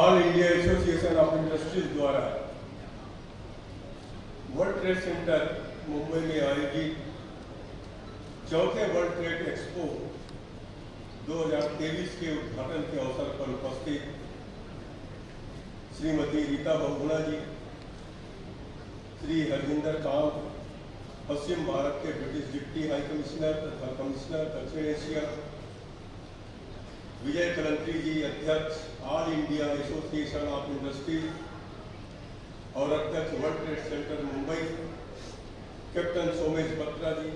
All India association of industries द्वारा world trade centre Mumbai में आयोजित चौथे वर्ल्ड ट्रेड एक्सपो 2023 के उद्घाटन के अवसर पर उपस्थित श्रीमती रीता बहुगुणा जी, श्री हरजिंदर काम, पश्चिम भारत के ब्रिटिश डिप्टी हाई कमिश्नर तथा कमिश्नर दक्षिण एशिया, विजय कलंत्री जी, अध्यक्ष all India association of industries और अध्यक्ष world trade centre Mumbai, captain Somesh Batra ji,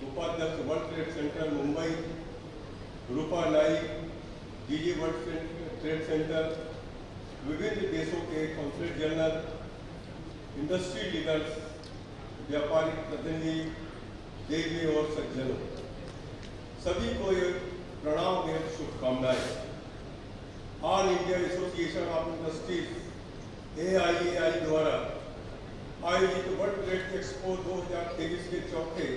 उपाध्यक्ष world trade centre Mumbai, Rupa Naik, DG world trade centre, विभिन्न देशों के कॉन्सुलेट जनरल, इंडस्ट्री लीडर्स, व्यापारिक प्रतिनिधि, देवी और सज्जनों, सभी को एक प्रणाम एवं शुभकामनाएं। All India association of industries AIAI द्वारा आयोजित वर्ल्ड ट्रेड एक्सपो 2023 के चौथे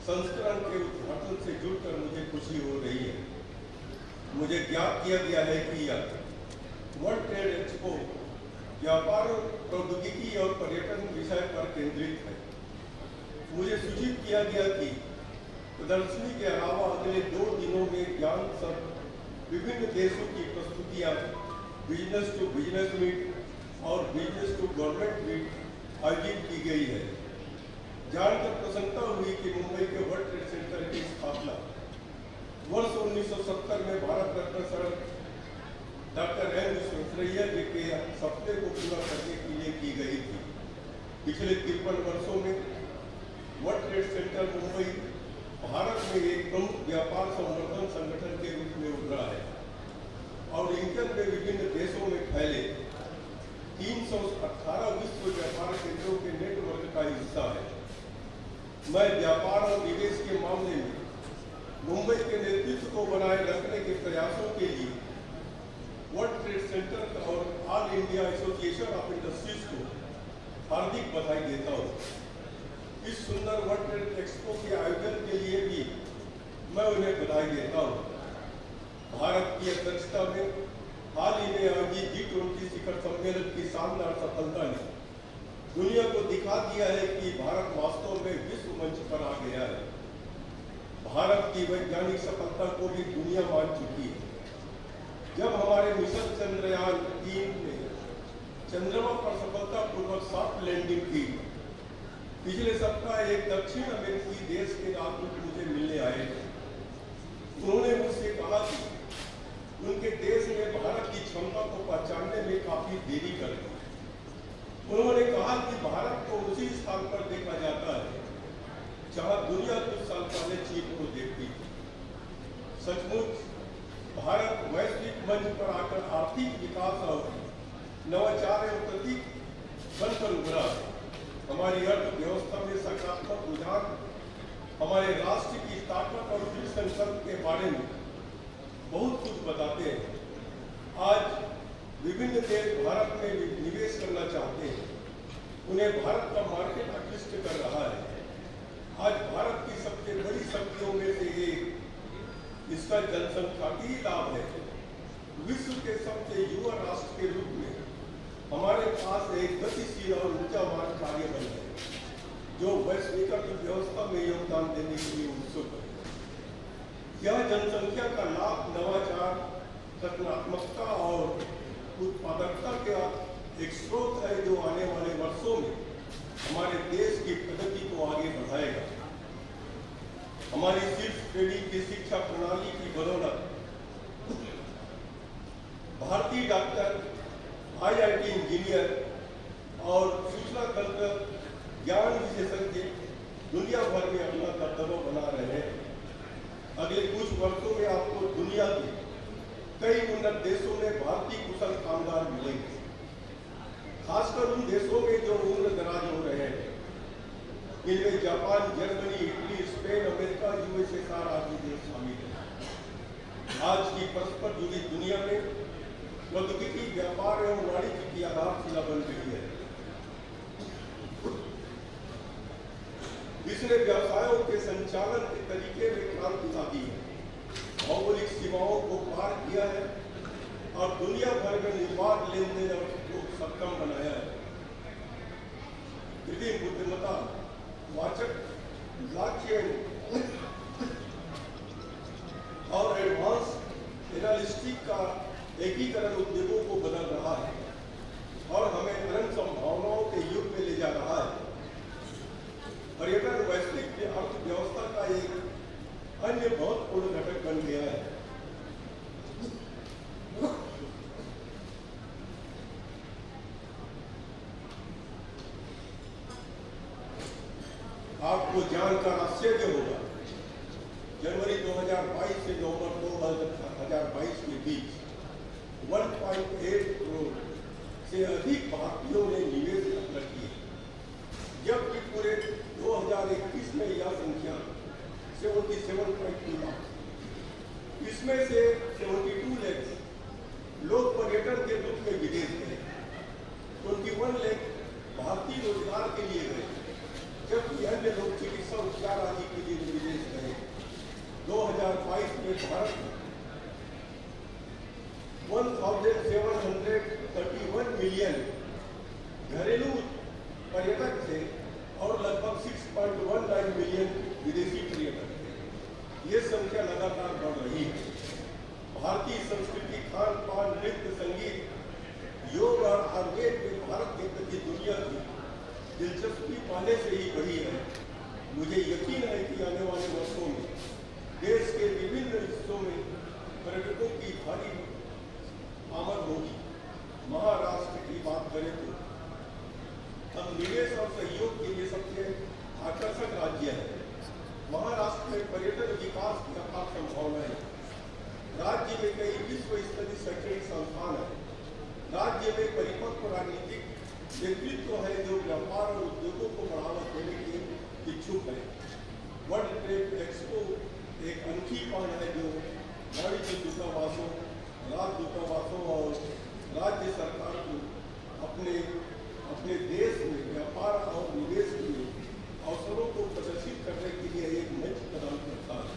संस्करण के उद्घाटन से जुड़कर मुझे खुशी हो रही है। मुझे ज्ञात किया गया है कि यह वर्ल्ड ट्रेड एक्सपो व्यापार, प्रौद्योगिकी और पर्यटन विषय पर केंद्रित है। मुझे सूचित किया गया कि प्रदर्शनी के अलावा अगले 2 दिनों में ज्ञान सब विभिन्न देशों की प्रस्तुतियां, बिजनेस टू बिजनेस मीट और बिजनेस टू गवर्नमेंट मीट आयोजित की गई है। जानकर प्रसन्नता हुई कि मुंबई के वर्ल्ड ट्रेड सेंटर की स्थापना वर्ष 1970 में Bharat Ratna sir doctor M Visvesvaraya जी के सपने को पूरा करने के लिए की गई थी। पिछले 53 वर्षों में world trade centre Mumbai Bharat में एक प्रमुख व्यापार संवर्धन संगठन के रूप में उभरा है और इंडियन में विभिन्न देशों में फैले 318 विश्व व्यापार केंद्रों के नेटवर्क का हिस्सा है। मैं व्यापार और निवेश के मामले में मुंबई के नेतृत्व को बनाए रखने के प्रयासों के लिए वर्ल्ड ट्रेड सेंटर और all India association of industries को हार्दिक बधाई देता हूँ। इस सुंदर वर्ल्ड ट्रेड एक्सपो के आयोजन के लिए भी मैं उन्हें बधाई देता हूँ। भारत की अध्यक्षता में हाल ही में आयोजित G20 शिखर सम्मेलन की शानदार सफलता ने दुनिया को दिखा दिया है कि भारत वास्तव में विश्व मंच पर आ गया है। भारत की वैज्ञानिक सफलता को भी दुनिया मान चुकी है। जब हमारे मिशन चंद्रयान 3 ने चंद्रमा पर सफलतापूर्वक सॉफ्ट लैंडिंग की, पिछले सप्ताह एक दक्षिण अमेरिकी देश के राजदूत मुझे मिलने आए थे। उन्होंने मुझसे कहा कि उनके देश ने भारत की क्षमता को पहचानने में काफी देरी कर दी। उन्होंने कहा कि भारत को उसी स्थान पर देखा जाता है जहां दुनिया कुछ साल पहले चीन को देखती थी। सचमुच भारत वैश्विक मंच पर आकर आर्थिक विकास और नवाचार एवं प्रतीक बनकर उभरा है। हमारी अर्थव्यवस्था में सकारात्मक रुझान हमारे राष्ट्र की ताकत और दृढ़ संकल्प के बारे में बहुत कुछ बताते हैं। आज विभिन्न देश भारत में निवेश करना चाहते हैं। उन्हें भारत का मार्केट आकृष्ट कर रहा है। आज भारत की सबसे बड़ी शक्तियों में से एक इसका जनसंख्याकी लाभ है। विश्व के सबसे युवा राष्ट्र के रूप में हमारे पास एक गतिशील और ऊर्जावान कार्य बल है जो वैश्विक अर्थव्यवस्था में योगदान देने के लिए उत्सुक है। यह जनसंख्या का लाभ नवाचार, रचनात्मकता और उत्पादकता का एक स्रोत है जो आने वाले वर्षों में हमारे देश की प्रगति को आगे बढ़ाएगा। हमारी शीर्ष श्रेणी की शिक्षा प्रणाली की बदौलत भारतीय डॉक्टर, IIT इंजीनियर और सूचना तंत्र ज्ञान विशेषज्ञ दुनिया भर में अपना दबदबा बना रहे हैं। अगले कुछ वर्षों में आपको दुनिया के कई उन्नत देशों में भारतीय कुशल कामगार मिलेंगे, खासकर उन देशों में जो उम्र दराज हो रहे हैं। इनमें Japan, Germany, Italy, Spain, America, USSR आदि देश शामिल हैं। आज की परस्पर जुड़ी दुनिया में प्रौद्योगिकी व्यापार एवं वाणिज्य की आधारशिला बन रही है। इसने व्यवसायों के संचालन के तरीके में क्रांति ला दी है, भौगोलिक सीमाओं को पार किया है और दुनिया भर में निर्बाध लेन देन को सक्षम बनाया है। कृत्रिम बुद्धिमत्ता, वाचक, ब्लॉकचेन और एडवांस एनालिस्टिक का एकीकरण उद्योगों को बदल रहा है और हमें अनंत संभावनाओं के युग में ले जा रहा है। पर्यटन वैश्विक अर्थव्यवस्था का एक अन्य महत्वपूर्ण घटक बन गया है। आपको जानकर आश्चर्य होगा, जनवरी 2022 से नवंबर 2022 के बीच 1.8 करोड़ से अधिक भारतीयों ने निवेश किए, जबकि पूरे 2021 में यह संख्या 77.2 लाख। इसमें से 72 लाख लोग पर्यटन के रूप में विदेश गए, 21 लाख भारतीय रोजगार के लिए गए, जबकि अन्य लोग चिकित्सा उपचार आदि के लिए विदेश गए। 2022 में भारत में 1731 मिलियन घरेलू पर्यटक थे और लगभग 6.19 मिलियन विदेशी पर्यटक थे। ये संख्या लगातार बढ़ रही है। भारतीय संस्कृति, खान पान, नृत्य, संगीत, योग और आयुर्वेद में भारत के प्रति दुनिया की दिलचस्पी पहले से ही बढ़ी है। मुझे यकीन है कि आने वाले वर्षों में देश के विभिन्न हिस्सों में पर्यटकों की भारी आमद होगी। महाराष्ट्र की बात करें तो हम निवेश और सहयोग के लिए सबसे आकर्षक राज्य है। महाराष्ट्र में पर्यटन विकास की अपार संभावना है। राज्य में कई विश्व स्तरीय शैक्षणिक संस्थान है। राज्य में परिपक्व राजनीतिक नेतृत्व है जो व्यापार और उद्योगों को बढ़ावा देने के इच्छुक है। वर्ल्ड ट्रेड एक्सपो एक अनूठी पहल है जो वाणिज्य दूतावासों, राज्य दूतावासों और राज्य सरकार को अपने देश में व्यापार और निवेश के अवसरों को प्रदर्शित करने के लिए एक मंच प्रदान करता है।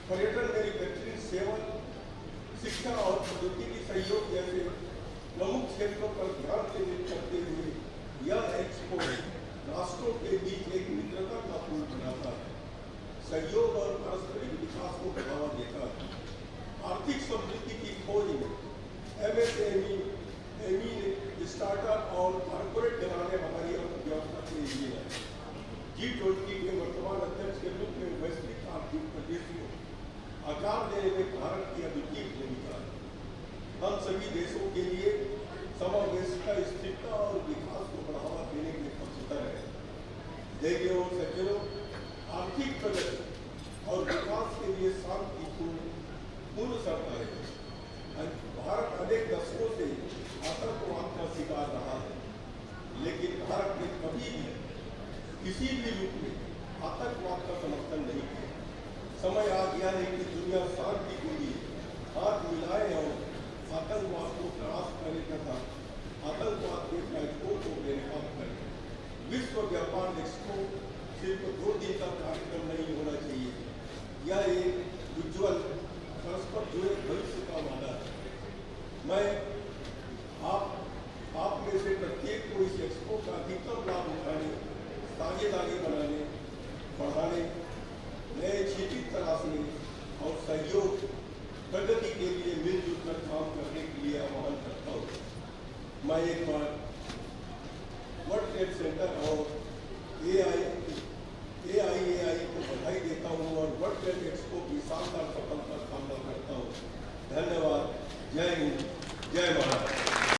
पर्यटन, मैन्युफैक्चरिंग, सेवा, शिक्षा और प्रौद्योगिकी सहयोग जैसे प्रमुख क्षेत्रों पर ध्यान केंद्रित करते हुए यह एक्सपो राष्ट्रों के बीच एक मित्रता का पुल बनाता है, सहयोग और पारस्परिक विकास को बढ़ावा देता है। आर्थिक समृद्धि की खोज में MSME, स्टार्टअप और कॉर्पोरेट घराने हमारी अर्थव्यवस्था के लिए है। G20 के वर्तमान अध्यक्ष के रूप में वैश्विक आर्थिक परिदृश्य को आकार देने में भारत की अद्वितीय भूमिका है। हम सभी देशों के लिए समावेशिता, स्थिरता और विकास को बढ़ावा देने के पक्षधर हैं। देखिए और सज्जनों, आर्थिक प्रगति और विकास के लिए शांतिपूर्ण शर्त है। भारत अनेक दशकों से आतंकवाद का शिकार रहा है, लेकिन भारत ने कभी भी किसी भी रूप में आतंकवाद का समर्थन नहीं किया। समय आ गया है कि दुनिया शांति के लिए हाथ मिलाए और आतंकवाद को परास्त करने तथा आतंकवाद के प्लेटफॉर्म को बेनकाब करें। विश्व व्यापार एक्सपो सिर्फ 2 दिन का कार्यक्रम नहीं होना चाहिए। यह एक उज्ज्वल, परस्पर जुड़े भविष्य का वादा है। मैं आप में से प्रत्येक को इस एक्सपो का अधिकतम लाभ उठाने, साझेदारी बनाने, बढ़ाने, नए क्षेत्र तलाशने और सहयोग प्रगति के लिए मिलजुल कर काम करने के लिए आह्वान करता हूँ। मैं एक बार वर्ल्ड ट्रेड सेंटर और AIAI को बधाई देता हूँ और वर्ल्ड ट्रेड एक्सपो की शानदार सफलता कामना करता हूँ। धन्यवाद। जय हिंद, जय भारत।